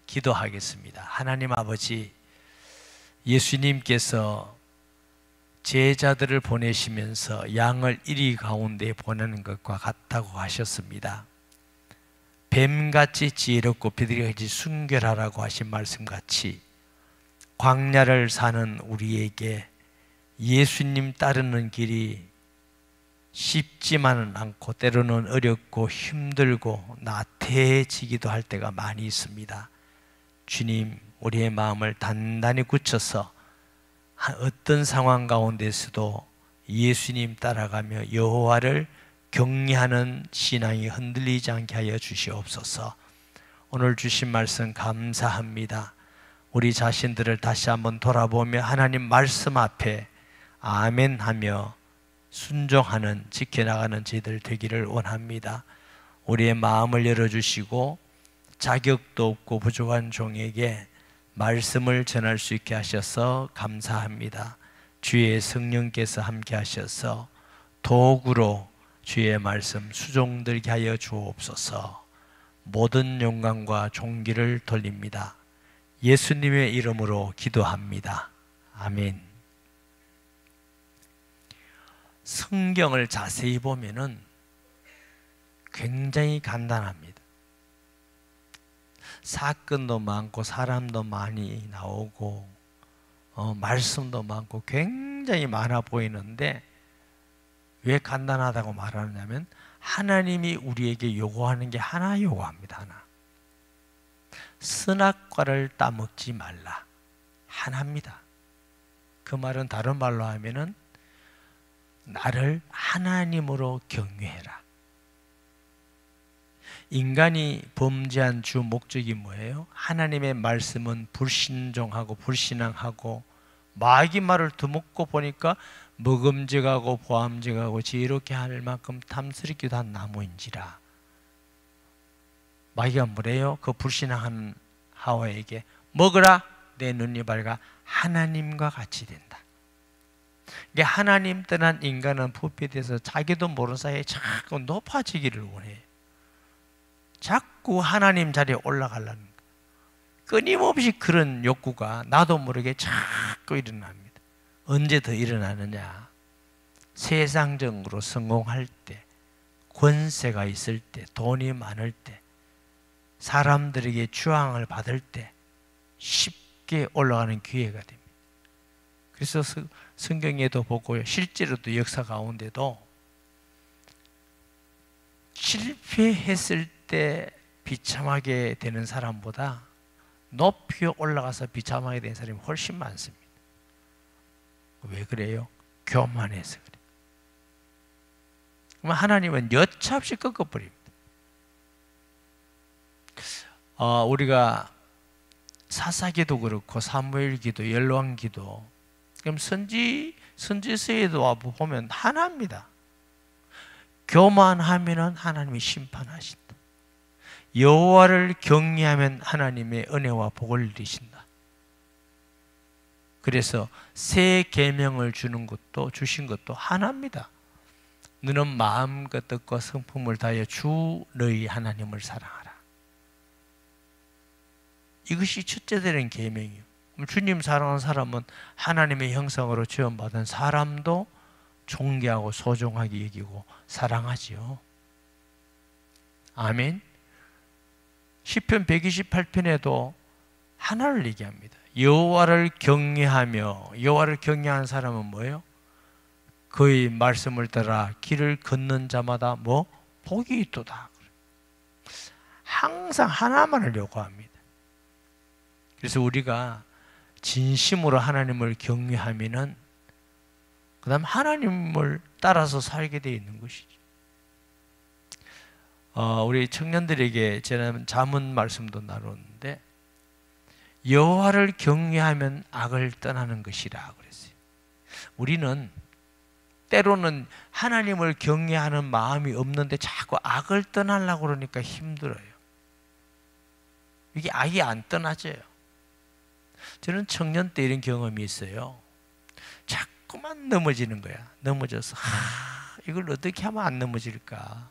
기도하겠습니다. 하나님 아버지, 예수님께서 제자들을 보내시면서 양을 이리 가운데 보내는 것과 같다고 하셨습니다. 뱀같이 지혜롭고 비둘기같이 순결하라고 하신 말씀같이 광야를 사는 우리에게 예수님 따르는 길이 쉽지만은 않고 때로는 어렵고 힘들고 나태해지기도 할 때가 많이 있습니다. 주님, 우리의 마음을 단단히 굳혀서 어떤 상황 가운데서도 예수님 따라가며 여호와를 경외하는 신앙이 흔들리지 않게 하여 주시옵소서. 오늘 주신 말씀 감사합니다. 우리 자신들을 다시 한번 돌아보며 하나님 말씀 앞에 아멘 하며 순종하는, 지켜나가는 저희들 되기를 원합니다. 우리의 마음을 열어주시고 자격도 없고 부족한 종에게 말씀을 전할 수 있게 하셔서 감사합니다. 주의 성령께서 함께 하셔서 도구로 주의 말씀 수종들게 하여 주옵소서. 모든 영광과 존귀를 돌립니다. 예수님의 이름으로 기도합니다. 아멘. 성경을 자세히 보면은 굉장히 간단합니다. 사건도 많고 사람도 많이 나오고 말씀도 많고 굉장히 많아 보이는데 왜 간단하다고 말하느냐면 하나님이 우리에게 요구하는 게 하나 요구합니다. 하나. 선악과를 따먹지 말라. 하나입니다. 그 말은 다른 말로 하면은 나를 하나님으로 경외해라. 인간이 범죄한 주 목적이 뭐예요? 하나님의 말씀은 불신종하고 불신앙하고 마귀 말을 듣고 보니까 먹음직하고 보암직하고 지혜롭게 할 만큼 탐스럽기도 한 나무인지라. 마귀가 뭐래요? 그 불신앙한 하와에게 먹으라, 내 눈이 밝아 하나님과 같이 된다. 이게 하나님 떠난 인간은 부패돼서 자기도 모르는 사이에 자꾸 높아지기를 원해요. 자꾸 하나님 자리에 올라가려는 거예요. 끊임없이 그런 욕구가 나도 모르게 자꾸 일어납니다. 언제 더 일어나느냐? 세상적으로 성공할 때, 권세가 있을 때, 돈이 많을 때, 사람들에게 주앙을 받을 때 쉽게 올라가는 기회가 됩니다. 그래서 성경에도 보고요, 실제로도 역사 가운데도 실패했을 때 비참하게 되는 사람보다 높이 올라가서 비참하게 된 사람이 훨씬 많습니다. 왜 그래요? 교만해서 그래요. 그럼 하나님은 여차없이 꺾어버립니다. 우리가 사사기도 그렇고 사무엘기도 열왕기도 그럼 선지서에도 보면 하나입니다. 교만하면은 하나님이 심판하신다. 여호와를 경외하면 하나님의 은혜와 복을 누리신다. 그래서 새 계명을 주신 것도 하나입니다. 너는 마음과 뜻과 성품을 다하여 주 너희 하나님을 사랑하라. 이것이 첫째 되는 계명이에요. 주님 사랑하는 사람은 하나님의 형상으로 지음받은 사람도 존경하고 소중하게 여기고 사랑하지요. 아멘. 시편 128편에도 하나를 얘기합니다. 여호와를 경외하며, 여호와를 경외하는 사람은 뭐예요? 그의 말씀을 따라 길을 걷는 자마다 복이 있도다. 항상 하나만을 요구합니다. 그래서 우리가 진심으로 하나님을 경외하면은 그 다음 하나님을 따라서 살게 되어 있는 것이죠. 우리 청년들에게 저는 잠언 말씀도 나누는데 여호와를 경외하면 악을 떠나는 것이라 그랬어요. 우리는 때로는 하나님을 경외하는 마음이 없는데 자꾸 악을 떠나려고 그러니까 힘들어요. 이게 악이 안 떠나져요. 저는 청년 때 이런 경험이 있어요. 자꾸만 넘어지는 거야. 넘어져서 이걸 어떻게 하면 안 넘어질까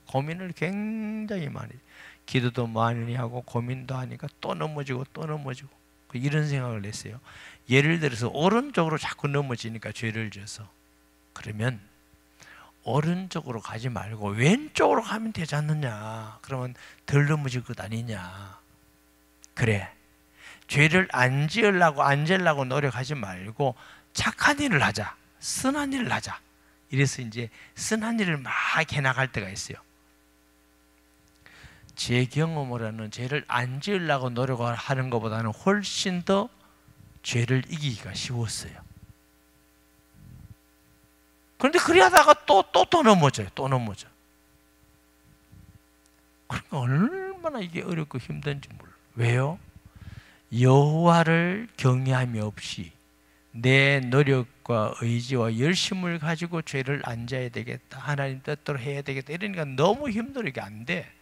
고민을 굉장히 많이 해요. 기도도 많이 하고 고민도 하니까 또 넘어지고 또 넘어지고 이런 생각을 했어요. 예를 들어서 오른쪽으로 자꾸 넘어지니까 죄를 져서, 그러면 오른쪽으로 가지 말고 왼쪽으로 가면 되지 않느냐, 그러면 덜 넘어질 것 아니냐. 그래, 죄를 안 지으려고 노력하지 말고 착한 일을 하자, 선한 일을 하자. 이래서 이제 선한 일을 막 해나갈 때가 있어요. 제 경험으로는 죄를 안 지으려고 노력하는 것보다는 훨씬 더 죄를 이기기가 쉬웠어요. 그런데 그리 하다가 또 넘어져요. 또 넘어져. 그러니까 얼마나 이게 어렵고 힘든지 몰라요. 왜요? 여호와를 경외함이 없이 내 노력과 의지와 열심을 가지고 죄를 안 져야 되겠다, 하나님 뜻대로 해야 되겠다, 이러니까 너무 힘들어. 이게 안 돼.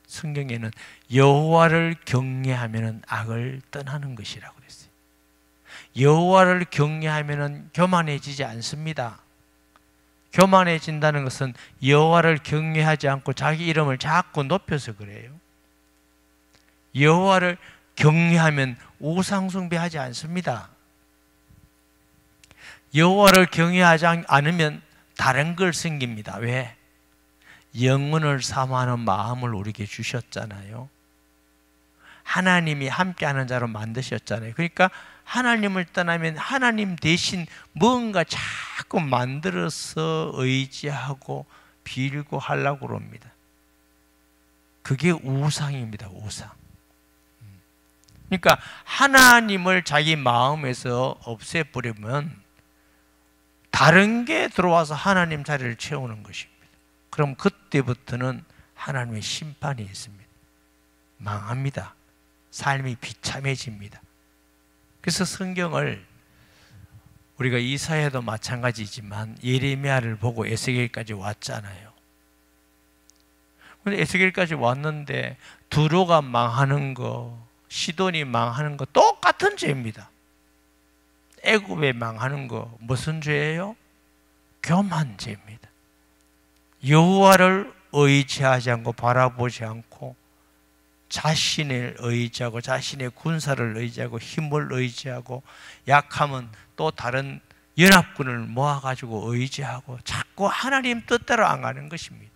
성경에는 여호와를 경외하면 악을 떠나는 것이라고 그랬어요. 여호와를 경외하면 교만해지지 않습니다. 교만해진다는 것은 여호와를 경외하지 않고 자기 이름을 자꾸 높여서 그래요. 여호와를 경외하면 우상숭배하지 않습니다. 여호와를 경외하지 않으면 다른 걸 섬깁니다. 왜? 영혼을 사모하는 마음을 우리에게 주셨잖아요. 하나님이 함께하는 자로 만드셨잖아요. 그러니까 하나님을 떠나면 하나님 대신 뭔가 자꾸 만들어서 의지하고 빌고 하려고 그럽니다. 그게 우상입니다. 우상. 그러니까 하나님을 자기 마음에서 없애버리면 다른 게 들어와서 하나님 자리를 채우는 것입니다. 그럼 그때부터는 하나님의 심판이 있습니다. 망합니다. 삶이 비참해집니다. 그래서 성경을 우리가 이사야도 마찬가지지만 예레미야를 보고 에스겔까지 왔잖아요. 근데 에스겔까지 왔는데 두로가 망하는 거, 시돈이 망하는 거 똑같은 죄입니다. 애굽에 망하는 거 무슨 죄예요? 교만죄입니다. 여호와를 의지하지 않고 바라보지 않고 자신을 의지하고 자신의 군사를 의지하고 힘을 의지하고 약하면 또 다른 연합군을 모아가지고 의지하고 자꾸 하나님 뜻대로 안 가는 것입니다.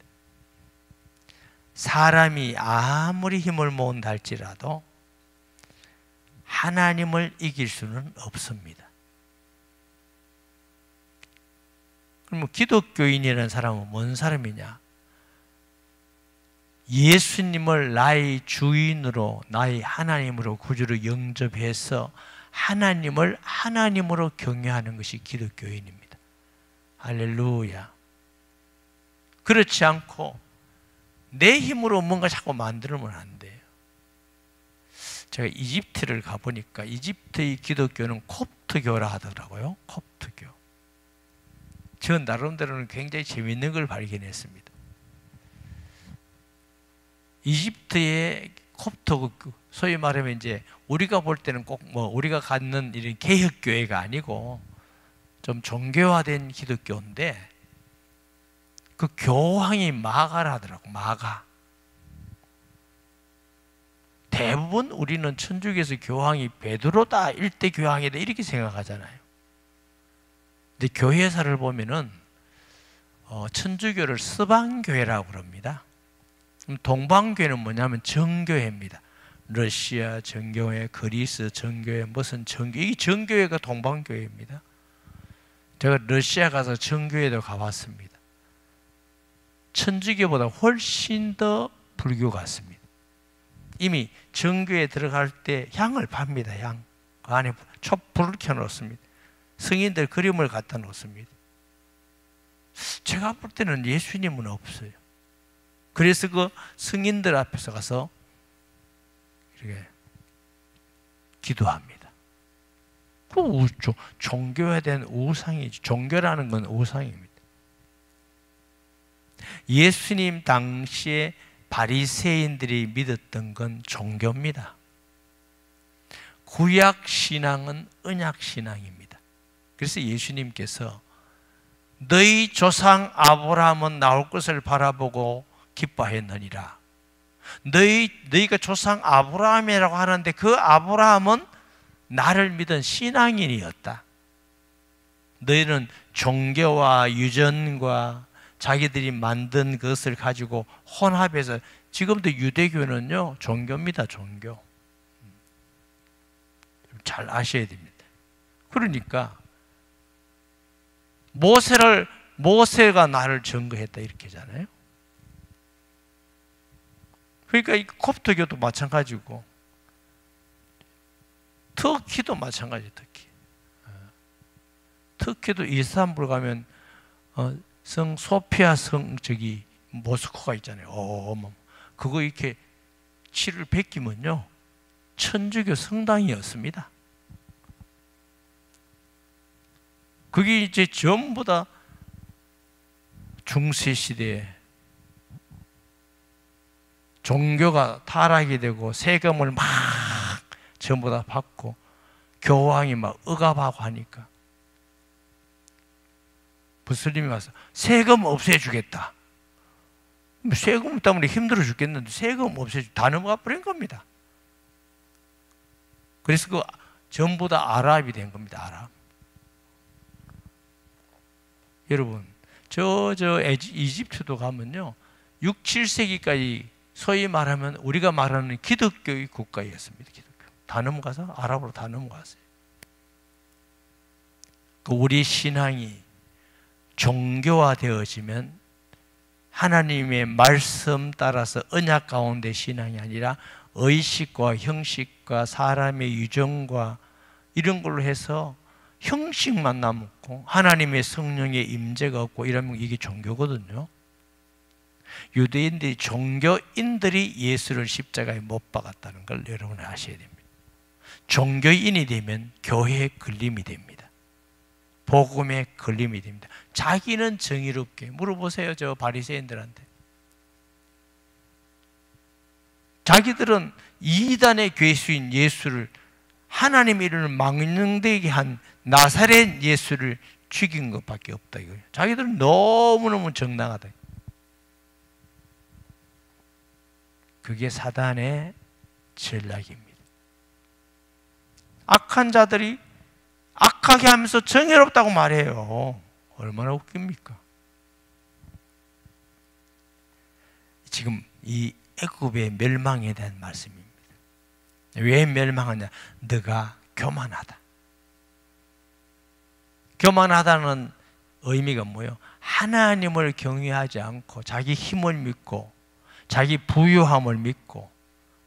사람이 아무리 힘을 모은다 할지라도 하나님을 이길 수는 없습니다. 그럼 기독교인이라는 사람은 뭔 사람이냐? 예수님을 나의 주인으로, 나의 하나님으로, 구주로 영접해서 하나님을 하나님으로 경외하는 것이 기독교인입니다. 할렐루야. 그렇지 않고 내 힘으로 뭔가 자꾸 만들면 안 돼요. 제가 이집트를 가보니까 이집트의 기독교는 콥트교라 하더라고요. 콥트교. 저 나름대로는 굉장히 재미있는 걸 발견했습니다. 이집트의 콥트, 소위 말하면 이제 우리가 볼 때는 꼭 우리가 갖는 이런 개혁교회가 아니고 좀 종교화된 기독교인데 그 교황이 마가라더라고. 마가. 대부분 우리는 천주교에서 교황이 베드로다, 일대 교황이다 이렇게 생각하잖아요. 근데 교회사를 보면은 천주교를 서방교회라고 그럽니다. 동방교회는 뭐냐면 정교회입니다. 러시아 정교회, 그리스 정교회, 무슨 정교, 이 정교회가 동방교회입니다. 제가 러시아 가서 정교회도 가봤습니다. 천주교보다 훨씬 더 불교 같습니다. 이미 정교에 들어갈 때 향을 팝니다. 향. 그 안에 촛불을 켜놓습니다. 성인들 그림을 갖다 놓습니다. 제가 볼 때는 예수님은 없어요. 그래서 그 성인들 앞에서 가서 이렇게 기도합니다. 그 종교에 대한 우상이지. 종교라는 건 우상입니다. 예수님 당시에 바리새인들이 믿었던 건 종교입니다. 구약 신앙은 언약 신앙입니다. 그래서 예수님께서 너희 조상 아브라함은 나올 것을 바라보고 기뻐했느니라. 너희가 조상 아브라함이라고 하는데 그 아브라함은 나를 믿은 신앙인이었다. 너희는 종교와 유전과 자기들이 만든 것을 가지고 혼합해서, 지금도 유대교는요 종교입니다. 종교. 잘 아셔야 됩니다. 그러니까 모세가 나를 증거했다 이렇게 하잖아요. 그러니까 이 콥트교도 마찬가지고 터키도 마찬가지예요. 터키도 이스탄불 가면 성 소피아 성 저기 모스크가 있잖아요. 그거 이렇게 치를 베끼면요 천주교 성당이었습니다. 그게 이제 전부 다 중세 시대에 종교가 타락이 되고 세금을 막 전부 다 받고 교황이 막 억압하고 하니까 무슬림이 와서 세금 없애주겠다. 세금 때문에 힘들어 죽겠는데 세금 다 넘어가 버린 겁니다. 그래서 그 전부 다 아랍이 된 겁니다. 아랍. 여러분, 이집트도 가면요 6, 7세기까지 소위 말하면 우리가 말하는 기독교의 국가였습니다. 기독교. 다 넘어가서 아랍으로 다 넘어갔어요. 우리 신앙이 종교화되어지면 하나님의 말씀 따라서 언약 가운데 신앙이 아니라 의식과 형식과 사람의 유정과 이런 걸로 해서 형식만 남고 하나님의 성령의 임재가 없고 이러면 이게 종교거든요. 유대인들이 종교인들이 예수를 십자가에 못 박았다는 걸 여러분 아셔야 됩니다. 종교인이 되면 교회에 걸림이 됩니다. 복음에 걸림이 됩니다. 자기는 정의롭게 물어보세요. 저 바리새인들한테. 자기들은 이단의 괴수인 예수를 하나님의 이름을 망령되게 한 나사렛 예수를 죽인 것밖에 없다 이거예요. 자기들은 너무너무 정당하다. 그게 사단의 전략입니다. 악한 자들이 악하게 하면서 정의롭다고 말해요. 얼마나 웃깁니까? 지금 이 애굽의 멸망에 대한 말씀입니다. 왜 멸망하냐? 너가 교만하다. 교만하다는 의미가 뭐예요? 하나님을 경외하지 않고 자기 힘을 믿고 자기 부유함을 믿고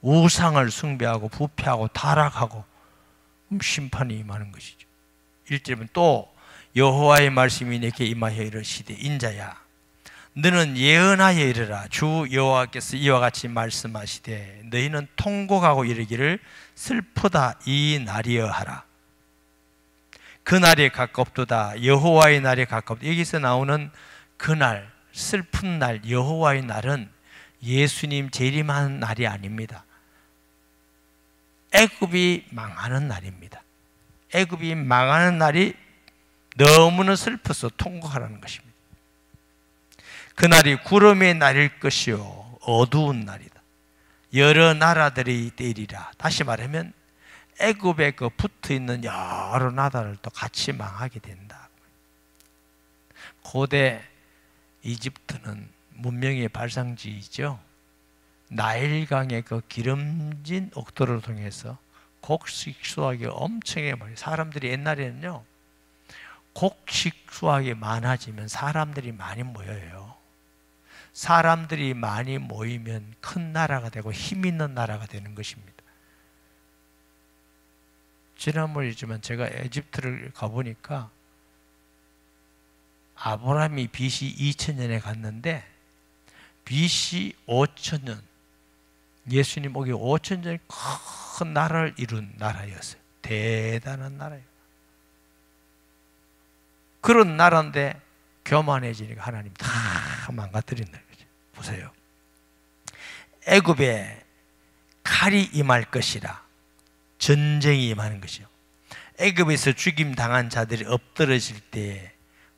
우상을 숭배하고 부패하고 타락하고 심판이 임하는 것이죠. 1절은 또 여호와의 말씀이 내게 임하여 이르시되 인자야 너는 예언하여 이르라. 주 여호와께서 이와 같이 말씀하시되 너희는 통곡하고 이르기를 슬프다 이 날이여 하라. 그날이 가깝도다. 여호와의 날이 가깝다. 여기서 나오는 그날, 슬픈 날, 여호와의 날은 예수님 재림하는 날이 아닙니다. 애굽이 망하는 날입니다. 애굽이 망하는 날이 너무나 슬퍼서 통곡하라는 것입니다. 그날이 구름의 날일 것이요 어두운 날이다. 여러 나라들이 때리라. 다시 말하면 애굽에 그 붙어있는 여러 나라를 또 같이 망하게 된다. 고대 이집트는 문명의 발상지이죠. 나일강의 그 기름진 옥도를 통해서 곡식 수확이 엄청나게 많아요. 사람들이 옛날에는요 곡식 수확이 많아지면 사람들이 많이 모여요. 사람들이 많이 모이면 큰 나라가 되고 힘 있는 나라가 되는 것입니다. 지난번이지만 제가 에집트를 가보니까 아브라함이 BC 2000년에 갔는데 BC 5000년 예수님 오기 5000년 큰 나라를 이룬 나라였어요. 대단한 나라예요. 그런 나라인데 교만해지니까 하나님 다 망가뜨린다. 보세요. 애굽에 칼이 임할 것이라. 전쟁이 임하는 것이요. 애굽에서 죽임 당한 자들이 엎드러질 때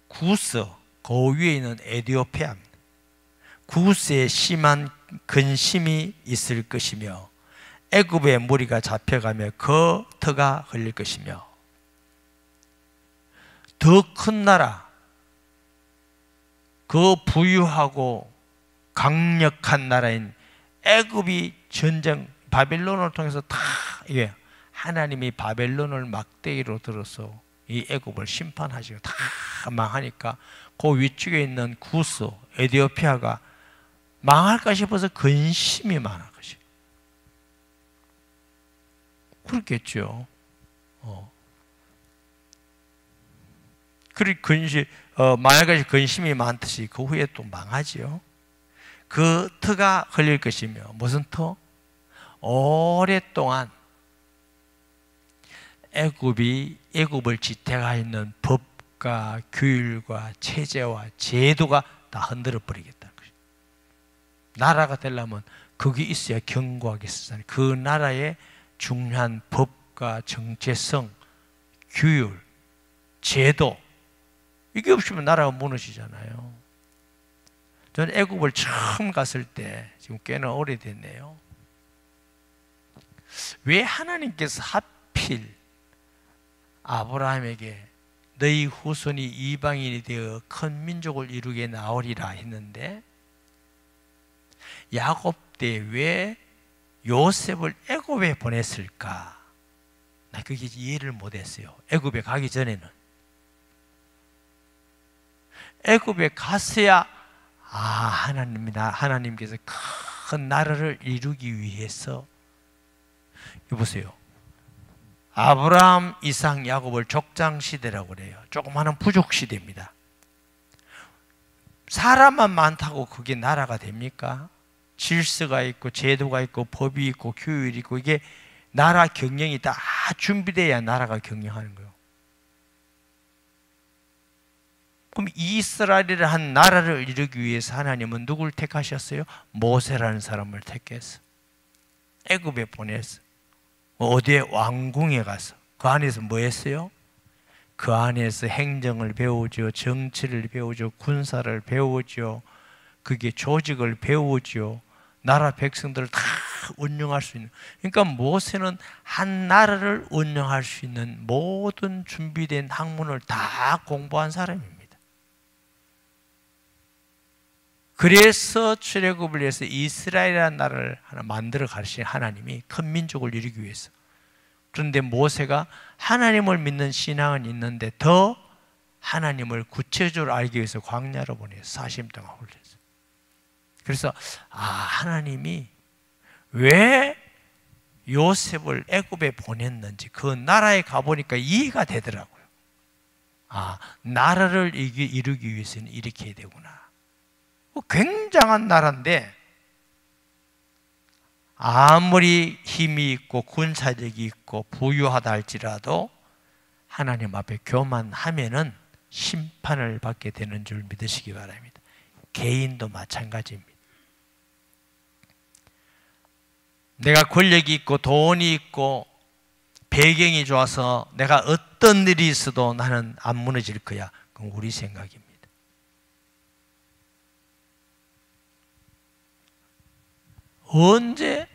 구스, 그 위에 있는 에디오피아입니다. 구스에 심한 근심이 있을 것이며 애굽의 무리가 잡혀가며 그 터가 걸릴 것이며 더 큰 나라, 그 부유하고 강력한 나라인 애굽이 전쟁 바벨론을 통해서 다 이게 하나님이 바벨론을 막대기로 들어서 이 애굽을 심판하시고 다 망하니까 그 위쪽에 있는 구스 에티오피아가 망할까 싶어서 근심이 많은 것이. 그렇겠죠. 그리 망할까 근심이 많듯이 그 후에 또 망하지요. 그 터가 걸릴 것이며 무슨 터? 오랫동안 애굽을 지탱하였는 법과 규율과 체제와 제도가 다 흔들어 버리겠다는 것이죠. 나라가 되려면 그게 있어야 견고하게 있었잖아요. 그 나라의 중요한 법과 정체성, 규율, 제도 이게 없으면 나라가 무너지잖아요. 저는 애굽을 처음 갔을 때 지금 꽤나 오래됐네요. 왜 하나님께서 하필 아브라함에게 너희 후손이 이방인이 되어 큰 민족을 이루게 나오리라 했는데 야곱 때 왜 요셉을 애굽에 보냈을까? 나 그게 이해를 못했어요. 애굽에 가기 전에는 애굽에 갔어야 하나님께서 큰 나라를 이루기 위해서 여보세요. 아브라함, 이삭, 야곱을 족장시대라고 그래요. 조그마한 부족시대입니다. 사람만 많다고 그게 나라가 됩니까? 질서가 있고 제도가 있고 법이 있고 규율이 있고 이게 나라 경영이 다 준비돼야 나라가 경영하는 거예요. 그럼 이스라엘이라는 한 나라를 이루기 위해서 하나님은 누굴 택하셨어요? 모세라는 사람을 택했어. 애굽에 보냈어. 어디에? 왕궁에 가서. 그 안에서 뭐 했어요? 그 안에서 행정을 배우죠. 정치를 배우죠. 군사를 배우죠. 그게 조직을 배우죠. 나라 백성들을 다 운영할 수 있는. 그러니까 모세는 한 나라를 운영할 수 있는 모든 준비된 학문을 다 공부한 사람입니다. 그래서 출애굽을 위해서 이스라엘이라는 나라를 하나 만들어 가르친 하나님이 큰 민족을 이루기 위해서. 그런데 모세가 하나님을 믿는 신앙은 있는데 더 하나님을 구체적으로 알기 위해서 광야로 보내서 40년 동안 훈련했어요. 그래서 하나님이 왜 요셉을 애굽에 보냈는지 그 나라에 가보니까 이해가 되더라고요. 나라를 이루기 위해서는 이렇게 해야 되구나. 굉장한 나라인데 아무리 힘이 있고 군사력이 있고 부유하다 할지라도 하나님 앞에 교만하면은 심판을 받게 되는 줄 믿으시기 바랍니다. 개인도 마찬가지입니다. 내가 권력이 있고 돈이 있고 배경이 좋아서 내가 어떤 일이 있어도 나는 안 무너질 거야. 그건 우리 생각입니다. 언제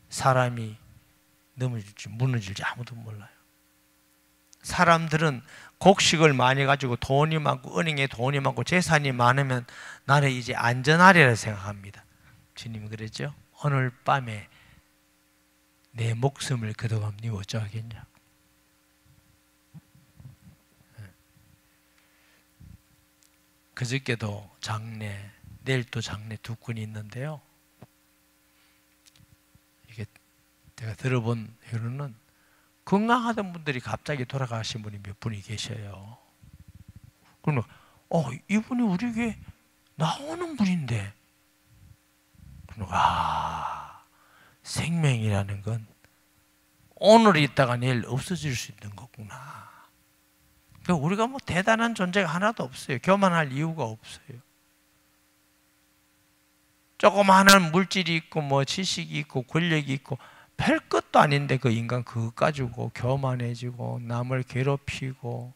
사람이 넘어질지 무너질지 아무도 몰라요. 사람들은 곡식을 많이 가지고 돈이 많고 은행에 돈이 많고 재산이 많으면 나는 이제 안전하리라 생각합니다. 주님이 그랬죠. 오늘 밤에 내 목숨을 거둬가면 네 어쩌겠냐. 그저께도 장례, 내일 또 장례 두 건이 있는데요. 이게 제가 들어본 회로는 건강하던 분들이 갑자기 돌아가신 분이 몇 분이 계셔요. 그러면 이분이 우리 교회 나오는 분인데, 그러면 생명이라는 건 오늘 있다가 내일 없어질 수 있는 거구나. 그러니까 우리가 뭐 대단한 존재가 하나도 없어요. 교만할 이유가 없어요. 조그마한 물질이 있고 뭐 지식이 있고 권력이 있고 별 것도 아닌데 그 인간 그거 가지고 교만해지고 남을 괴롭히고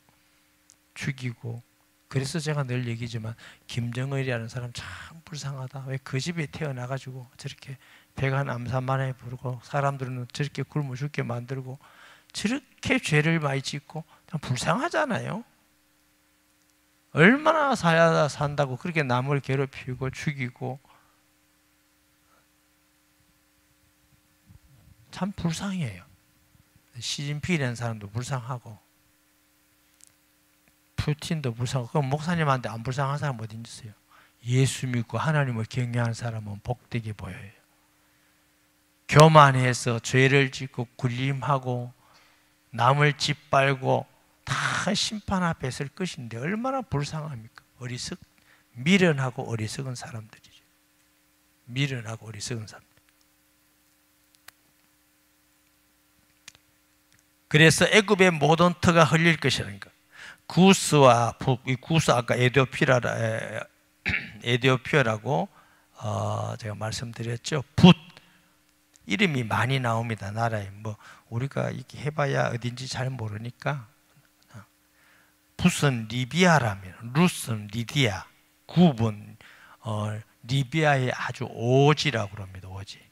죽이고 그래서 제가 늘 얘기지만 김정일이라는 사람 참 불쌍하다. 왜 그 집에 태어나가지고 저렇게 배가 남산만에 부르고 사람들은 저렇게 굶어 죽게 만들고 저렇게 죄를 많이 짓고 참 불쌍하잖아요. 얼마나 산다고 그렇게 남을 괴롭히고 죽이고 참 불쌍해요. 시진핑이라는 사람도 불쌍하고 푸틴도 불쌍하고 그럼 목사님한테 안 불쌍한 사람 어디 있어요? 예수 믿고 하나님을 경외하는 사람은 복되게 보여요. 교만해서 죄를 짓고 군림하고 남을 짓밟고 다 심판 앞에 설 것인데 얼마나 불쌍합니까? 미련하고 어리석은 사람들이죠. 미련하고 어리석은 사람들. 그래서 애굽의 모든 터가 흘릴 것이라는 것. 구스와 이 구스 아까 에디오피아라고 제가 말씀드렸죠. 붓 이름이 많이 나옵니다. 나라에 뭐 우리가 이렇게 해봐야 어딘지 잘 모르니까 붓은 리비아라면 루스는 리디아, 굽은 리비아의 아주 오지라고 그럽니다. 오지.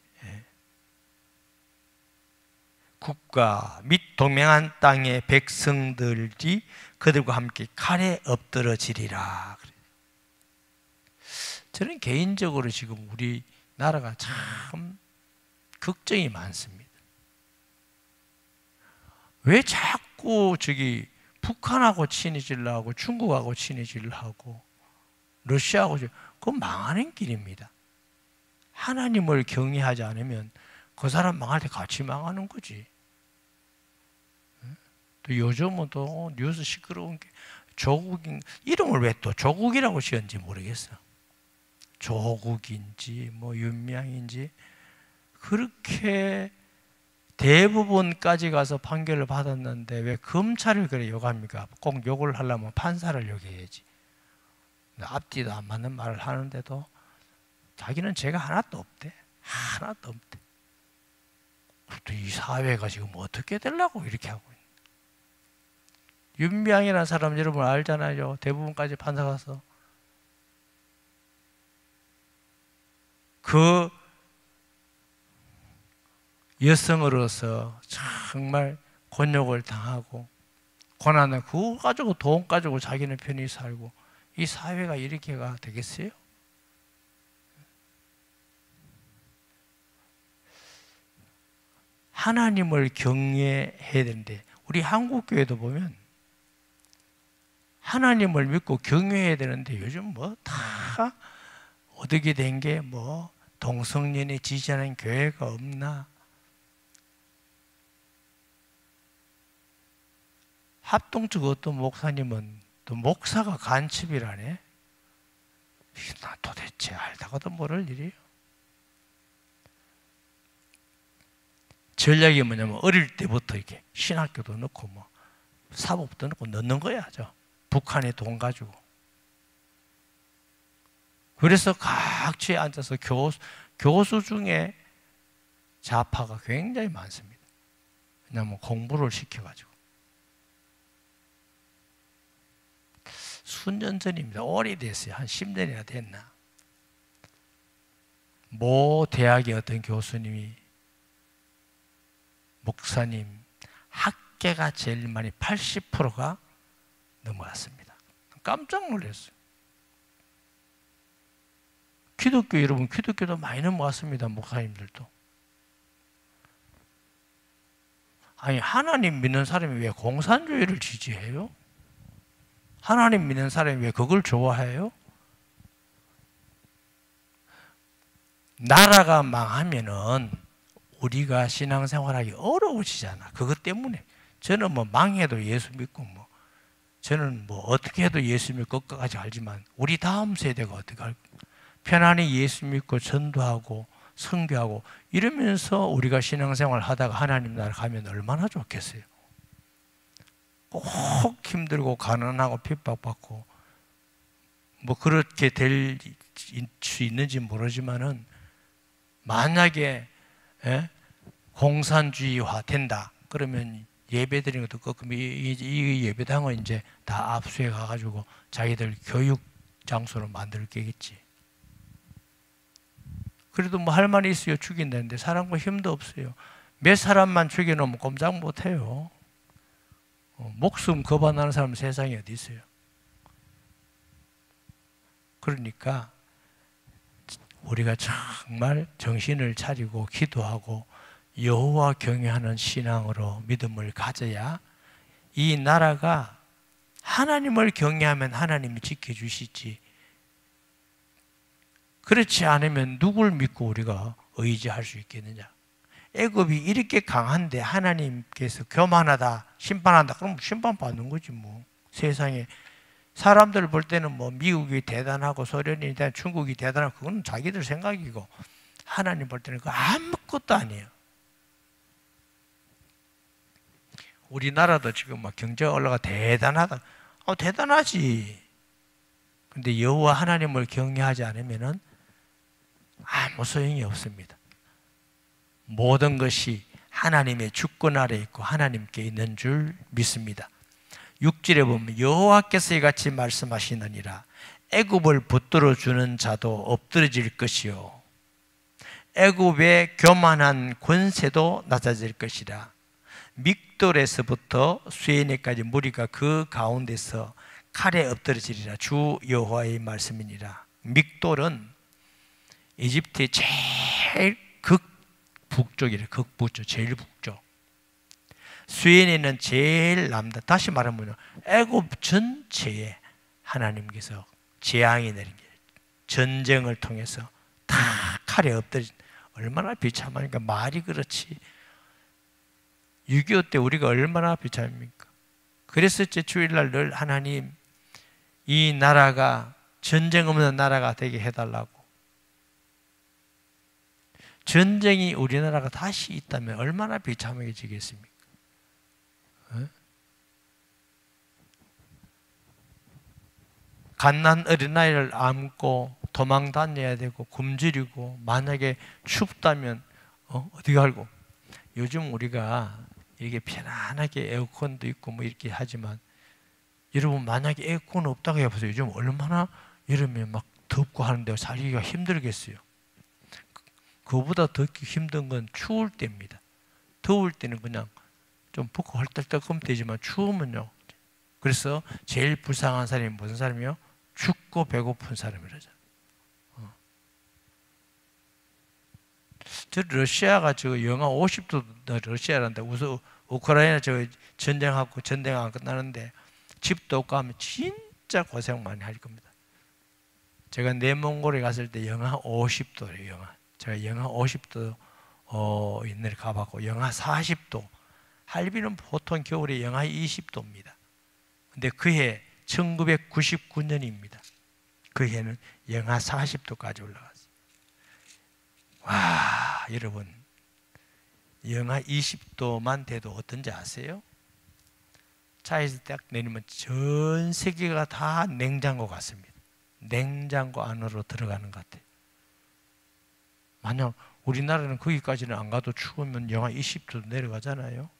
국가 및 동맹한 땅의 백성들이 그들과 함께 칼에 엎드러지리라. 저는 개인적으로 지금 우리나라가 참 걱정이 많습니다. 왜 자꾸 북한하고 친해지려고 중국하고 친해지려고 러시아하고 그건 망하는 길입니다. 하나님을 경외하지 않으면 그 사람 망할 때 같이 망하는 거지. 또 요즘은 또 뉴스 시끄러운 게 조국인 이름을 왜 또 조국이라고 지었는지 모르겠어. 조국인지 뭐 윤명인지 그렇게 대부분까지 가서 판결을 받았는데 왜 검찰을 그래 욕합니까? 꼭 욕을 하려면 판사를 욕해야지. 앞뒤도 안 맞는 말을 하는데도 자기는 죄가 하나도 없대. 하나도 없대. 또 이 사회가 지금 어떻게 되려고 이렇게 하고 있는. 윤미향이라는 사람 여러분 알잖아요. 대부분까지 판사 가서 그 여성으로서 정말 곤욕을 당하고 고난을 그거 가지고 돈 가지고 자기는 편히 살고 이 사회가 이렇게가 되겠어요? 하나님을 경외해야 되는데 우리 한국교회도 보면 하나님을 믿고 경외해야 되는데 요즘 뭐 다 어떻게 된 게 뭐 동성연애 지지하는 교회가 없나? 합동적 어떤 목사님은 또 목사가 간첩이라네? 나 도대체 알다가도 모를 일이에요. 전략이 뭐냐면 어릴 때부터 이렇게 신학교도 넣고 뭐 사법도 넣고 넣는 거야. 북한의 돈 가지고. 그래서 각지에 앉아서 교수 중에 좌파가 굉장히 많습니다. 왜냐하면 공부를 시켜가지고. 수년 전입니다. 오래됐어요. 한 10년이나 됐나. 모 대학의 어떤 교수님이 목사님 학계가 제일 많이 80%가 넘어갔습니다. 깜짝 놀랐어요. 기독교 여러분 기독교도 많이 넘어갔습니다. 목사님들도. 아니 하나님 믿는 사람이 왜 공산주의를 지지해요? 하나님 믿는 사람이 왜 그걸 좋아해요? 나라가 망하면은 우리가 신앙생활하기 어려워지잖아. 그것 때문에 저는 뭐 망해도 예수 믿고 뭐 저는 뭐 어떻게 해도 예수 믿고 끝까지 알지만 우리 다음 세대가 어떻게 할까? 편안히 예수 믿고 전도하고 선교하고 이러면서 우리가 신앙생활 하다가 하나님 나라 가면 얼마나 좋겠어요. 꼭 힘들고 가난하고 핍박받고 뭐 그렇게 될 수 있는지 모르지만은 만약에 공산주의화 된다 그러면 예배 드리는 것도 꺾으면 이 예배당은 이제 다 압수해 가가지고 자기들 교육 장소로 만들 게겠지. 그래도 뭐 할 말이 있어요. 죽인다는데 사람과 힘도 없어요. 몇 사람만 죽여놓으면 꼼짝 못해요. 목숨 거반하는 사람 세상에 어디 있어요? 그러니까 우리가 정말 정신을 차리고 기도하고 여호와 경외하는 신앙으로 믿음을 가져야 이 나라가 하나님을 경외하면 하나님이 지켜주시지, 그렇지 않으면 누굴 믿고 우리가 의지할 수 있겠느냐. 애굽이 이렇게 강한데 하나님께서 교만하다, 심판한다, 그럼 심판받는 거지 뭐. 세상에 사람들 볼 때는 뭐 미국이 대단하고 소련이 대단, 중국이 대단하고 그건 자기들 생각이고, 하나님 볼 때는 그거 아무것도 아니에요. 우리나라도 지금 막 경제가 올라가 대단하다. 대단하지. 근데 여호와 하나님을 경외하지 않으면은 아무 소용이 없습니다. 모든 것이 하나님의 주권 아래 있고 하나님께 있는 줄 믿습니다. 6절에 보면 여호와께서 이같이 말씀하시느니라. 애굽을 붙들어 주는 자도 엎드러질 것이요 애굽의 교만한 권세도 낮아질 것이라. 믹돌에서부터 수에네까지 무리가 그 가운데서 칼에 엎드러지리라. 주 여호와의 말씀이니라. 믹돌은 이집트의 제일 극북쪽이래. 극북쪽, 제일 북쪽. 수에네는 제일 남다. 다시 말하면 애굽 전체에 하나님께서 재앙이 내린 게, 전쟁을 통해서 다 칼에 엎드린, 얼마나 비참하니까. 말이 그렇지. 6.25 때 우리가 얼마나 비참합니까? 그래서 제 주일날 늘 하나님, 이 나라가 전쟁 없는 나라가 되게 해달라고. 전쟁이 우리나라가 다시 있다면 얼마나 비참해지겠습니까? 갓난 어린아이를 안고 도망 다녀야 되고 굶주리고, 만약에 춥다면 어디 갈고. 요즘 우리가 이렇게 편안하게 에어컨도 있고 뭐 이렇게 하지만, 여러분 만약에 에어컨 없다고 해보세요. 요즘 얼마나 여름에 막 덥고 하는데 살기가 힘들겠어요. 그거보다 더 힘든 건 추울 때입니다. 더울 때는 그냥 좀 붓고 헐떡떡하면 되지만 추우면요. 그래서 제일 불쌍한 사람이 무슨 사람이요? 춥고 배고픈 사람이라잖아요. 저 러시아가 저 영하 50도 러시아란데, 우선 우크라이나 저 전쟁 안 끝나는데 집도 없고 하면 진짜 고생 많이 할 겁니다. 제가 내몽골에 갔을 때 영하 50도래요. 제가 영하 50도 옛날에 가봤고, 영하 40도. 할비는 보통 겨울에 영하 20도입니다. 근데 그해 1999년입니다. 그 해는 영하 40도까지 올라갔어요. 와, 여러분, 영하 20도만 돼도 어떤지 아세요? 차에서 딱 내리면 전 세계가 다 냉장고 같습니다. 냉장고 안으로 들어가는 것 같아요. 만약 우리나라는 거기까지는 안 가도 추우면 영하 20도 내려가잖아요.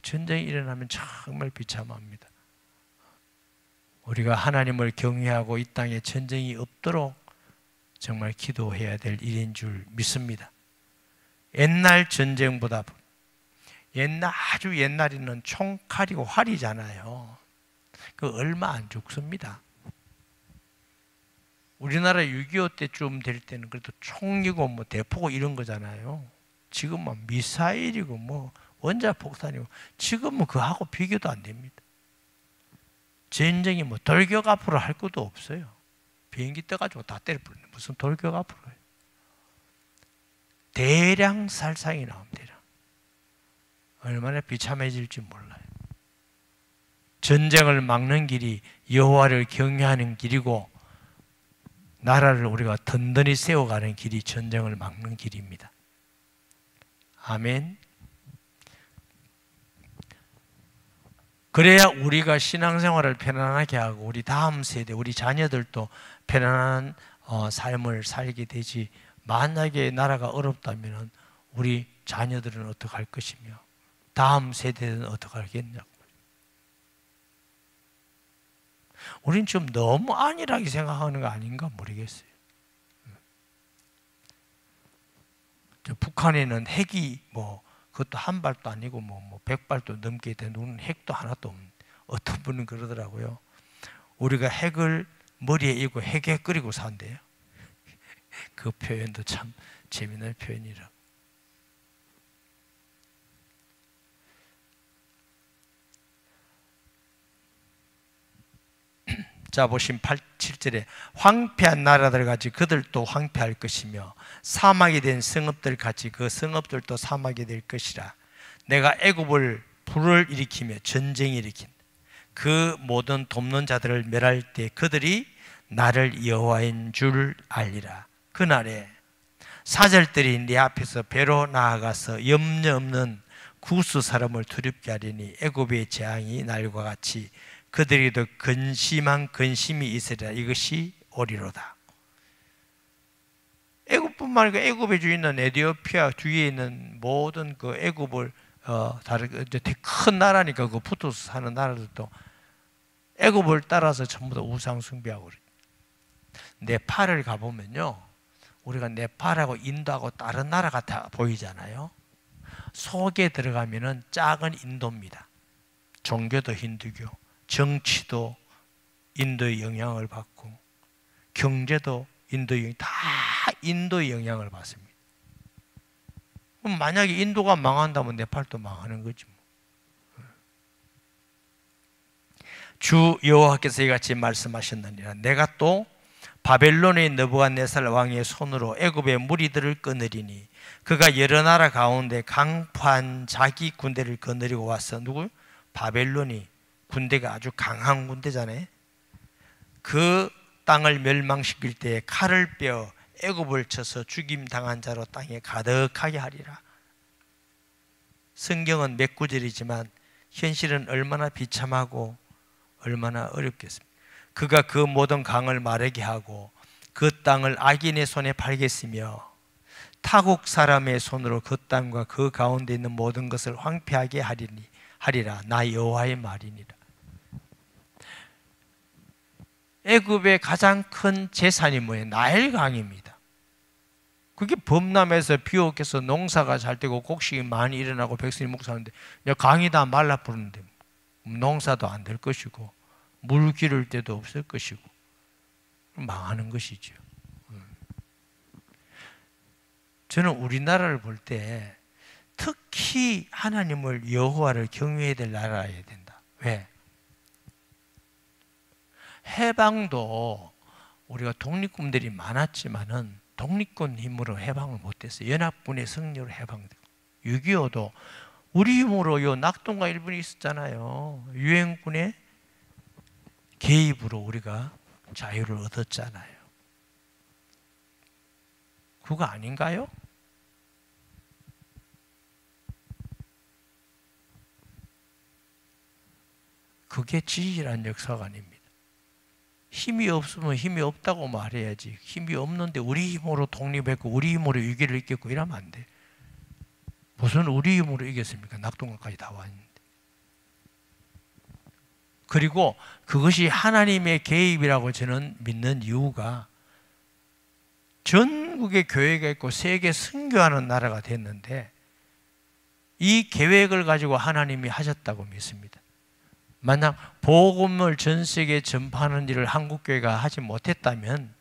전쟁이 일어나면 정말 비참합니다. 우리가 하나님을 경외하고 이 땅에 전쟁이 없도록 정말 기도해야 될 일인 줄 믿습니다. 옛날 전쟁보다, 아주 옛날에는 총칼이고 활이잖아요. 그 얼마 안 죽습니다. 우리나라 6.25 때쯤 될 때는 그래도 총이고 뭐 대포고 이런 거잖아요. 지금은 미사일이고 뭐 원자폭탄이고, 지금은 그하고 비교도 안 됩니다. 전쟁이 뭐 돌격 앞으로 할 것도 없어요. 비행기 떠가지고 다 때려버리네. 무슨 돌격 앞으로 해요. 대량 살상이 나옵니다. 얼마나 비참해질지 몰라요. 전쟁을 막는 길이 여호와를 경외하는 길이고, 나라를 우리가 든든히 세워가는 길이 전쟁을 막는 길입니다. 아멘. 그래야 우리가 신앙생활을 편안하게 하고 우리 다음 세대, 우리 자녀들도 편안한 삶을 살게 되지. 만약에 나라가 어렵다면 우리 자녀들은 어떻게 할 것이며, 다음 세대는 어떻게 하겠냐고. 우린 좀 너무 안일하게 생각하는 거 아닌가 모르겠어요. 북한에는 핵이 그것도 한 발도 아니고 100발도 넘게 되는 핵도 하나도 없는, 어떤 분은 그러더라고요. 우리가 핵을 머리에 이고 핵에 끓이고 산대요. 그 표현도 참 재미난 표현이라. 자, 보시면 7절에 황폐한 나라들 같이 그들도 황폐할 것이며 사막이 된 성읍들 같이 그 성읍들도 사막이 될 것이라. 내가 애굽을 불을 일으키며 전쟁을 일으킨 그 모든 돕는 자들을 멸할 때 그들이 나를 여호와인 줄 알리라. 그날에 사절들이 네 앞에서 배로 나아가서 염려 없는 구스 사람을 두렵게 하리니 애굽의 재앙이 날과 같이 그들에게도 근심한 근심이 있으리라. 이것이 오리로다. 애굽뿐만 아니라 애굽에 주에 있는 에티오피아 뒤에 있는 모든 그 애굽을 다른 되게 큰 나라니까 그 붙어서 사는 나라들도 애굽을 따라서 전부 다 우상 숭배하고 그래요. 네팔을 가보면요, 우리가 네팔하고 인도하고 다른 나라 같아 보이잖아요. 속에 들어가면은 작은 인도입니다. 종교도 힌두교, 정치도 인도의 영향을 받고 경제도 인도의 다 인도의 영향을 받습니다. 그럼 만약에 인도가 망한다면 네팔도 망하는 거지 뭐. 주 여호와께서 이같이 말씀하셨느니라. 내가 또 바벨론의 느부갓네살 왕의 손으로 애굽의 무리들을 거느리니 그가 여러 나라 가운데 강포한 자기 군대를 거느리고 와서 누구? 바벨론이 군대가 아주 강한 군대잖아요. 그 땅을 멸망시킬 때 칼을 빼어 애굽을 쳐서 죽임 당한 자로 땅에 가득하게 하리라. 성경은 몇 구절이지만 현실은 얼마나 비참하고 얼마나 어렵겠습니까? 그가 그 모든 강을 마르게 하고 그 땅을 악인의 손에 팔겠으며 타국 사람의 손으로 그 땅과 그 가운데 있는 모든 것을 황폐하게 하리라. 나 여호와의 말이니라. 애굽의 가장 큰 재산이 뭐예요? 나일강입니다. 그게 범람해서 비옥해서 농사가 잘 되고 곡식이 많이 일어나고 백성이 먹고 사는데 강이 다 말라버리는데 농사도 안 될 것이고 물 기를 데도 없을 것이고 망하는 것이죠. 저는 우리나라를 볼 때 특히 하나님을 여호와를 경외해야 될 나라여야 된다. 왜? 해방도 우리가 독립군들이 많았지만은 독립군 힘으로 해방을 못했어요. 연합군의 승리로 해방되고 6.25도 우리 힘으로 요 낙동과 일본이 있었잖아요. 유엔군의 개입으로 우리가 자유를 얻었잖아요. 그거 아닌가요? 그게 진실한 역사가 아닙니다. 힘이 없으면 힘이 없다고 말해야지. 힘이 없는데 우리 힘으로 독립했고 우리 힘으로 위기를 이겼고 이러면 안 돼. 무슨 우리 힘으로 이겼습니까? 낙동강까지 다 왔는데. 그리고 그것이 하나님의 개입이라고 저는 믿는 이유가 전국에 교회가 있고 세계 선교하는 나라가 됐는데 이 계획을 가지고 하나님이 하셨다고 믿습니다. 만약 복음을 전 세계에 전파하는 일을 한국교회가 하지 못했다면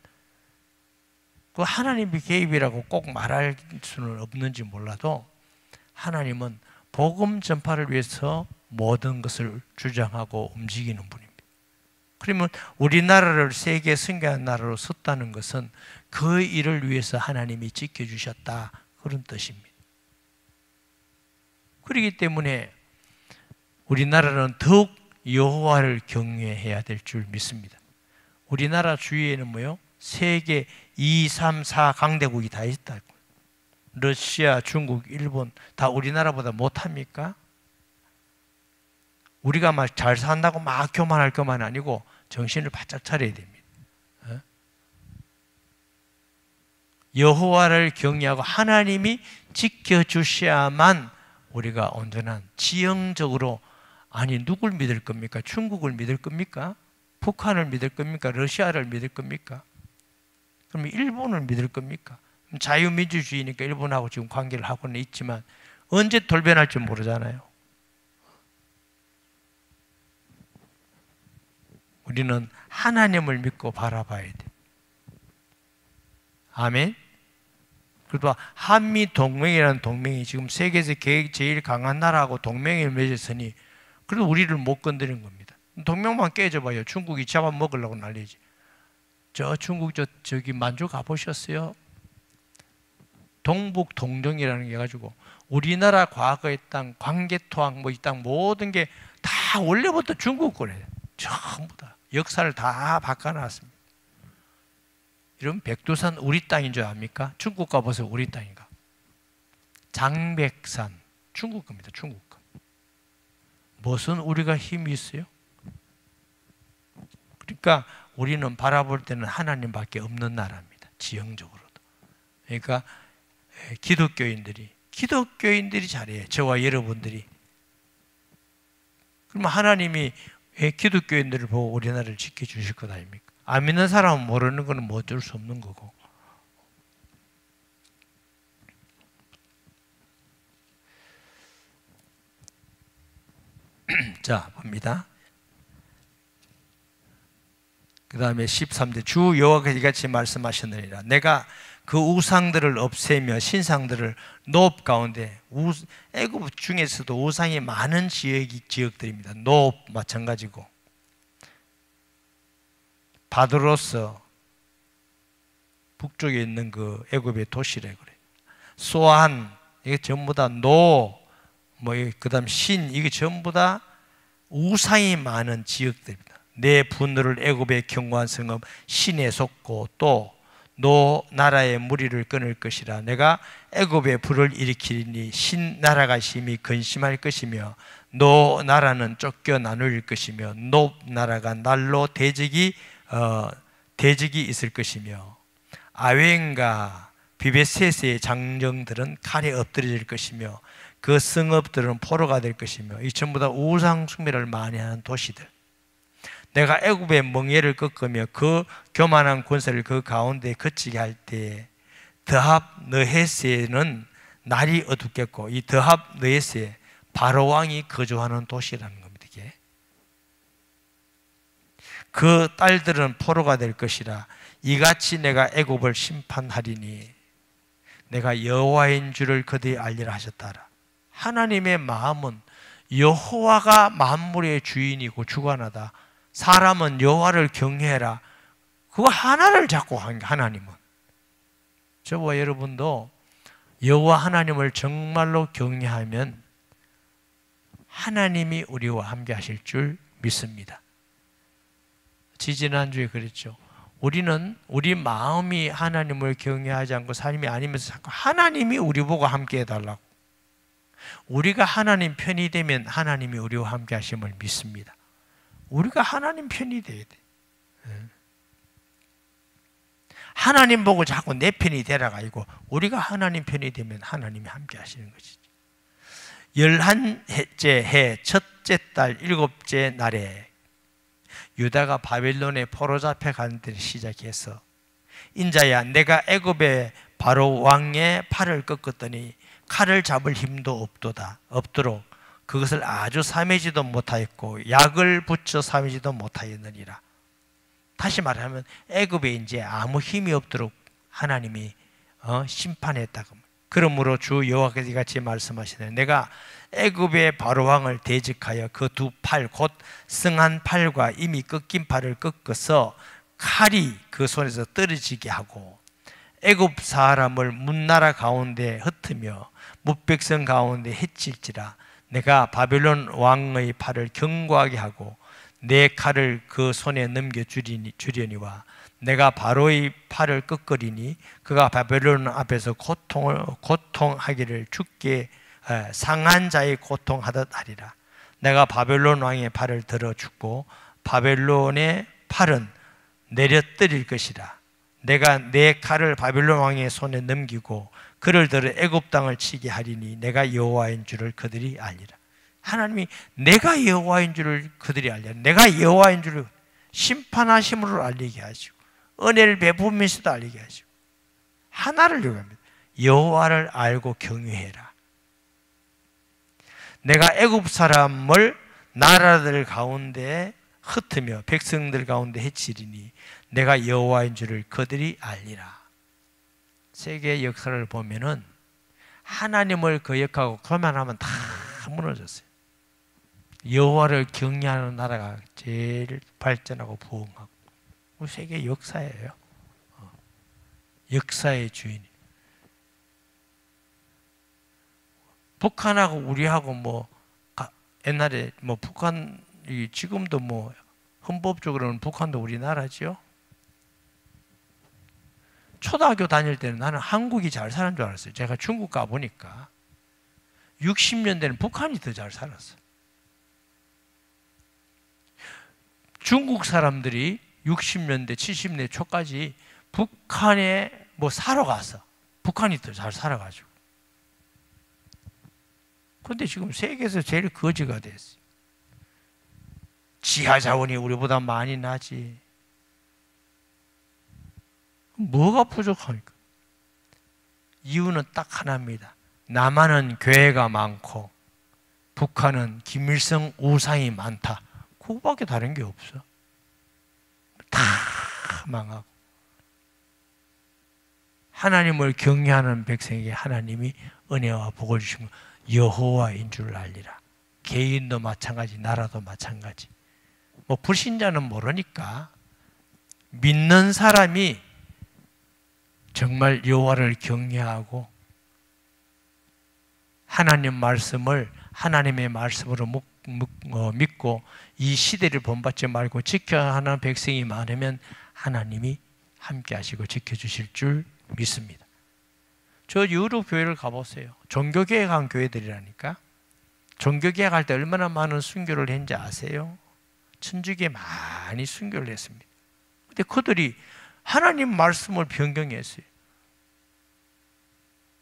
그 하나님의 개입이라고 꼭 말할 수는 없는지 몰라도 하나님은 복음 전파를 위해서 모든 것을 주장하고 움직이는 분입니다. 그러면 우리나라를 세계 선교한 나라로 섰다는 것은 그 일을 위해서 하나님이 지켜주셨다 그런 뜻입니다. 그렇기 때문에 우리나라는 더욱 여호와를 경외해야 될 줄 믿습니다. 우리나라 주위에는 뭐요? 세계 2, 3, 4 강대국이 다 있다고. 러시아, 중국, 일본 다 우리나라보다 못합니까? 우리가 막 잘 산다고 막 교만할 것만 아니고 정신을 바짝 차려야 됩니다. 여호와를 경외하고 하나님이 지켜주셔야만 우리가 온전한 지형적으로, 아니 누굴 믿을 겁니까? 중국을 믿을 겁니까? 북한을 믿을 겁니까? 러시아를 믿을 겁니까? 그럼 일본을 믿을 겁니까? 자유민주주의니까 일본하고 지금 관계를 하고는 있지만 언제 돌변할지 모르잖아요. 우리는 하나님을 믿고 바라봐야 돼. 아멘. 그래도 한미 동맹이라는 동맹이 지금 세계에서 제일 강한 나라하고 동맹을 맺었으니 그래도 우리를 못 건드리는 겁니다. 동맹만 깨져봐요. 중국이 잡아먹으려고 난리지. 저 중국 저기 만주 가보셨어요? 동북 동정이라는 게 가지고 우리나라 과거의 땅, 광개토항 뭐 이 땅 모든 게 다 원래부터 중국 거래요. 전부 다 역사를 다 바꿔놨습니다. 이런 백두산 우리 땅인 줄 압니까? 중국 가보세요. 우리 땅인가? 장백산 중국 겁니다. 중국 거. 무슨 우리가 힘이 있어요? 그러니까 우리는 바라볼 때는 하나님밖에 없는 나라입니다. 지형적으로도. 그러니까 기독교인들이 잘해요. 저와 여러분들이. 그러면 하나님이 기독교인들을 보고 우리나라를 지켜주실 것 아닙니까? 안 믿는 사람은 모르는 거는 뭐 어쩔 수 없는 거고. 자, 봅니다. 그 다음에 13절 주 여호와께서 이같이 말씀하셨느니라. 내가 그 우상들을 없애며 신상들을 노업 가운데, 애굽 중에서도 우상이 많은 지역들입니다. 노업 마찬가지고, 바드로스 북쪽에 있는 그 애굽의 도시래 그래. 소안 이게 전부 다 그다음 신 이게 전부 다 우상이 많은 지역들입니다. 내 분노를 애굽의 견고한 성읍 신에 쏟고 또 노 나라의 무리를 끊을 것이라. 내가 애굽에 불을 일으키리니 신 나라가 심히 근심할 것이며 노 나라는 쫓겨 나눌 것이며 노 나라가 날로 대적이 있을 것이며 아웬과 비베셋의 장정들은 칼에 엎드려질 것이며 그 성읍들은 포로가 될 것이며 이 전부 다 우상 숭배를 많이 하는 도시들. 내가 애굽의 멍에를 꺾으며 그 교만한 권세를 그 가운데 거치게 할 때에 드합 느헤세는 날이 어둡겠고 이 드합 느헤세 바로 왕이 거주하는 도시라는 겁니다. 이게. 그 딸들은 포로가 될 것이라. 이같이 내가 애굽을 심판하리니 내가 여호와인 줄을 그들이 알리라 하셨다라. 하나님의 마음은 여호와가 만물의 주인이고 주관하다. 사람은 여호와를 경외해라. 그거 하나를 잡고 한 게 하나님은. 저와 여러분도 여호와 하나님을 정말로 경외하면 하나님이 우리와 함께 하실 줄 믿습니다. 지지난주에 그랬죠. 우리는 우리 마음이 하나님을 경외하지 않고 삶이 아니면서 자꾸 하나님이 우리 보고 함께 해달라고. 우리가 하나님 편이 되면 하나님이 우리와 함께 하심을 믿습니다. 우리가 하나님 편이 돼야 돼. 하나님 보고 자꾸 내 편이 되라가 아니고 우리가 하나님 편이 되면 하나님이 함께 하시는 것이죠. 11째 해 첫째 달 7째 날에 유다가 바벨론에 포로 잡혀가는 데를 시작해서 인자야 내가 애굽의 바로 왕의 팔을 꺾었더니 칼을 잡을 힘도 없도록 그것을 아주 삼이지도 못하였고 약을 붙여 삼이지도 못하였느니라. 다시 말하면 애굽에 이제 아무 힘이 없도록 하나님이 심판했다고. 그러므로 주 여호와께서 이같이 말씀하시네. 내가 애굽의 바로 왕을 대적하여 그 두 팔 곧 승한 팔과 이미 꺾인 팔을 꺾어서 칼이 그 손에서 떨어지게 하고 애굽 사람을 문나라 가운데 흩으며 뭇백성 가운데 해칠지라. 내가 바벨론 왕의 팔을 견고하게 하고 내 칼을 그 손에 넘겨주려니와 내가 바로의 팔을 꺾으리니 그가 바벨론 앞에서 고통하기를 죽게 상한 자의 고통하듯 하리라. 내가 바벨론 왕의 팔을 들어 죽고 바벨론의 팔은 내려뜨릴 것이라. 내가 내 칼을 바벨론 왕의 손에 넘기고 그를 들어 애굽 땅을 치게 하리니 내가 여호와인 줄을 그들이 알리라. 하나님이 내가 여호와인 줄을 그들이 알리라. 내가 여호와인 줄을 심판하심으로 알리게 하시고 은혜를 베푸면서도 알리게 하시고 하나를 요구합니다. 여호와를 알고 경외해라. 내가 애굽 사람을 나라들 가운데 흩으며 백성들 가운데 해치리니 내가 여호와인 줄을 그들이 알리라. 세계의 역사를 보면은 하나님을 거역하고 교만하면 다 무너졌어요. 여호와를 경외하는 나라가 제일 발전하고 부흥하고 우리 세계 역사예요. 역사의 주인. 북한하고 우리하고 뭐 옛날에 뭐 북한이 지금도 뭐 헌법적으로는 북한도 우리나라죠. 초등학교 다닐 때는 나는 한국이 잘 사는 줄 알았어요. 제가 중국 가보니까 60년대는 북한이 더 잘 살았어요. 중국 사람들이 60년대, 70년대 초까지 북한에 뭐 사러 갔어. 북한이 더 잘 살아가지고. 그런데 지금 세계에서 제일 거지가 됐어요. 지하 자원이 우리보다 많이 나지. 뭐가 부족합니까? 이유는 딱 하나입니다. 남한은 교회가 많고 북한은 김일성 우상이 많다. 그거밖에 다른 게 없어. 다 망하고. 하나님을 경외하는 백성에게 하나님이 은혜와 복을 주시면 여호와인 줄 알리라. 개인도 마찬가지, 나라도 마찬가지. 뭐 불신자는 모르니까 믿는 사람이 정말 여호와를 경외하고 하나님 말씀을 하나님의 말씀으로 믿고 이 시대를 본받지 말고 지켜야 하는 백성이 많으면 하나님이 함께 하시고 지켜주실 줄 믿습니다. 저 유럽 교회를 가보세요. 종교개혁한 교회들이라니까. 종교개혁할 때 얼마나 많은 순교를 했는지 아세요? 천주교에 많이 순교를 했습니다. 근데 그들이 하나님 말씀을 변경했어요.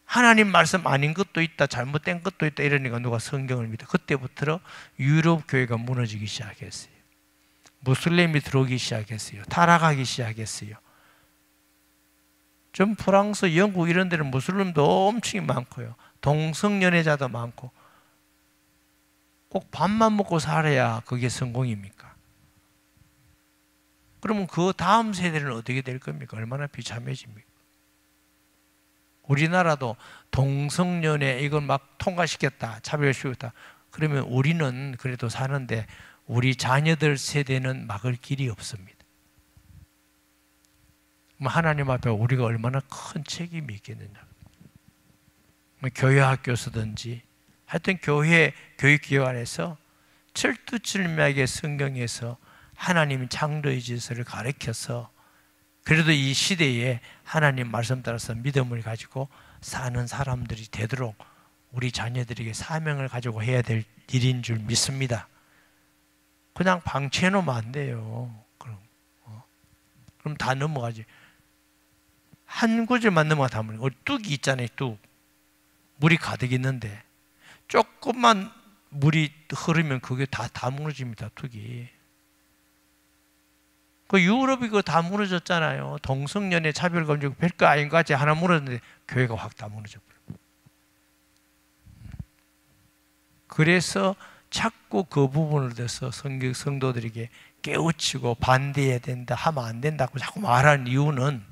하나님 말씀 아닌 것도 있다, 잘못된 것도 있다 이러니까 누가 성경을 믿어. 그때부터 유럽 교회가 무너지기 시작했어요. 무슬림이 들어오기 시작했어요. 타락하기 시작했어요. 좀 프랑스, 영국 이런 데는 무슬림도 엄청 많고요. 동성연애자도 많고. 꼭 밥만 먹고 살아야 그게 성공입니까? 그러면 그 다음 세대는 어떻게 될 겁니까? 얼마나 비참해집니까? 우리나라도 동성연애 이걸 막 통과시켰다, 차별시켰다. 그러면 우리는 그래도 사는데 우리 자녀들 세대는 막을 길이 없습니다. 하나님 앞에 우리가 얼마나 큰 책임이 있겠느냐. 교회 학교서든지 하여튼 교회 교육기관에서 철두철미하게 성경에서 하나님 창조의 질서를 가르쳐서 그래도 이 시대에 하나님 말씀 따라서 믿음을 가지고 사는 사람들이 되도록 우리 자녀들에게 사명을 가지고 해야 될 일인 줄 믿습니다. 그냥 방치해 놓으면 안 돼요. 그럼 다 넘어가지. 한 구절만 넘어가 다 물려. 뚝이 있잖아요, 뚝. 물이 가득 있는데 조금만 물이 흐르면 그게 다 무너집니다, 뚝이. 그 유럽이 그거 다 무너졌잖아요. 동성연애 차별금지 별거 아닌 것 같이 하나 무너졌는데 교회가 확 다 무너져버려요. 그래서 자꾸 그 부분을 대해서 성도들에게 깨우치고 반대해야 된다, 하면 안 된다고 자꾸 말하는 이유는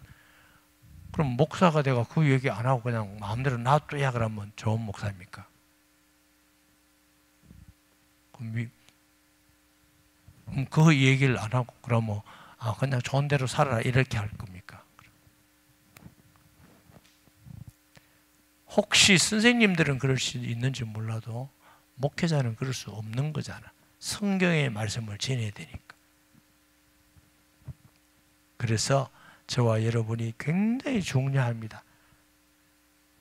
그럼 목사가 내가 그 얘기 안 하고 그냥 마음대로 놔둬야 그러면 좋은 목사입니까? 그럼 그 얘기를 안 하고 그러면 그냥 좋은 대로 살아라 이렇게 할 겁니까? 혹시 선생님들은 그럴 수 있는지 몰라도 목회자는 그럴 수 없는 거잖아. 성경의 말씀을 전해야 되니까. 그래서 저와 여러분이 굉장히 중요합니다.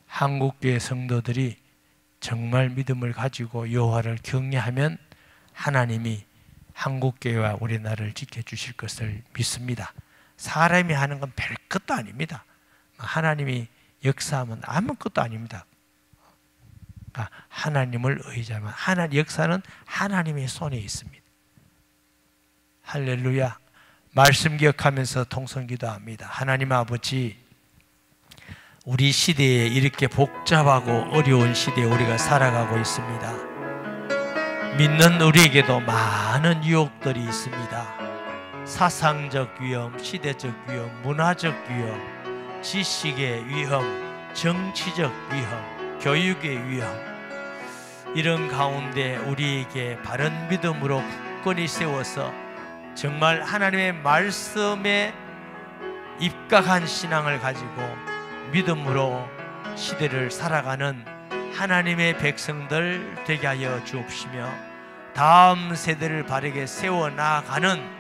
한국교회 성도들이 정말 믿음을 가지고 여호와를 경외하면 하나님이 한국교회와 우리나라를 지켜주실 것을 믿습니다. 사람이 하는 건 별것도 아닙니다. 하나님이 역사하면 아무것도 아닙니다. 하나님을 의지하면 역사는 하나님의 손에 있습니다. 할렐루야. 말씀 기억하면서 통성기도합니다. 하나님 아버지, 우리 시대에 이렇게 복잡하고 어려운 시대에 우리가 살아가고 있습니다. 믿는 우리에게도 많은 유혹들이 있습니다. 사상적 위험, 시대적 위험, 문화적 위험, 지식의 위험, 정치적 위험, 교육의 위험, 이런 가운데 우리에게 바른 믿음으로 굳건히 세워서 정말 하나님의 말씀에 입각한 신앙을 가지고 믿음으로 시대를 살아가는 하나님의 백성들 되게 하여 주옵시며, 다음 세대를 바르게 세워나가는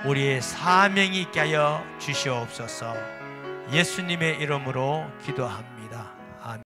우리의 사명이 있게 하여 주시옵소서. 예수님의 이름으로 기도합니다.